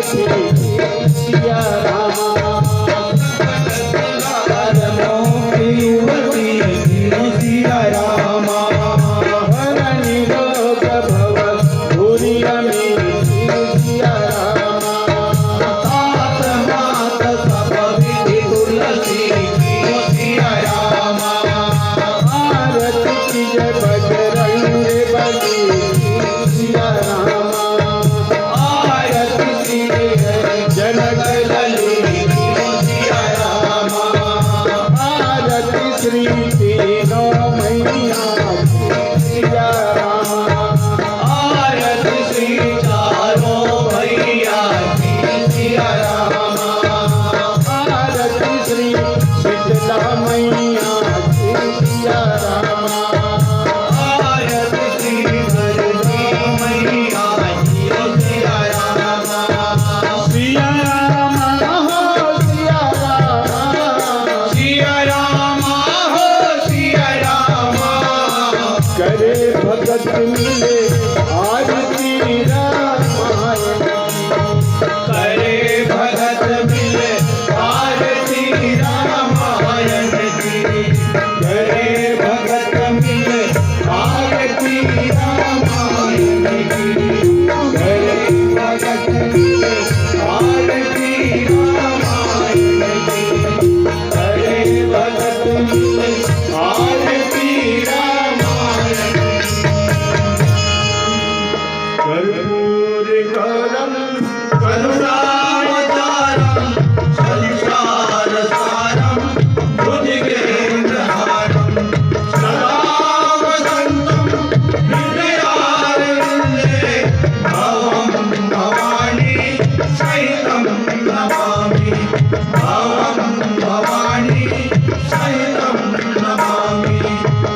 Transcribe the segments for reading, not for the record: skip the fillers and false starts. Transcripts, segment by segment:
सिया रामा सिया रामा हरण रोग भव भूरि सिया रामा तात मात सब विधि तुलसी सिया रामा आरती कीजय बजरंग बली सिया रामा आरती कीजय जनक लली सिया रामा आरती श्री तीनों मैया सिया रामा आरती श्री चारों भैया सिया रामा आरती श्री शीतला मैया सिया रामा आरती श्री भरती मैया सिया रामा सिया रामा हो सिया रामा सिया रामा हो सिया रामा करे भगत मिले आरती रामायण करे भगत मिले आरती रामायण की करे भगत मिले आरती रामायण की करे भगत मिले आरती रामायण की करे भगत मिले आरती रामायण कर्पूरगौरं करुणावतारं संसारसारं भुजगेन्द्रहारं सदा वसन्तं हृदयारविन्दे भवं भवानी सहितं नमामि भवं भवानी सहितं नमामि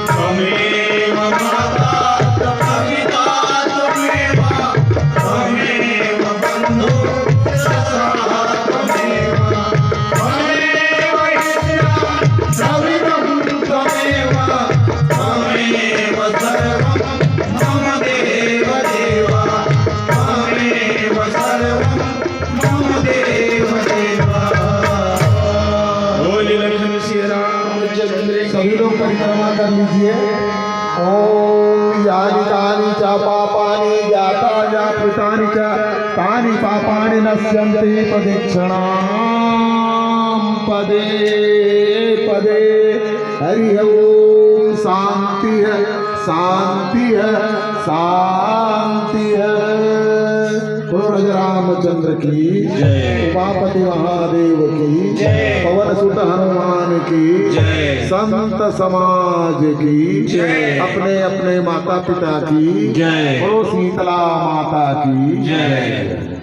त्वमेव माता त्वपिता त्वमेव त्वमेव बन्धु सखा त्वमेव त्वमेव हिता सवितं त्वमेव त्वमेव सर्वं मम देव देव त्वमेव सर्वं मम देव देव। बोलिए लक्ष्मी श्री रामचंद्र। सभी लोग परिक्रमा कर लीजिए। ओम यानि कानि च पापानि ज्ञाता ज्ञापितानि च तानि पापानि नश्यन्ति प्रदक्षिणां पदे पदे। हरि ओम। शांति है शांति है शांति है। बोलो रामचंद्र की जय। उमापति महादेव की जय। पवन सुत हनुमान की जय। संत समाज की जय। अपने अपने माता पिता की जय। बोलो शीतला माता की जय।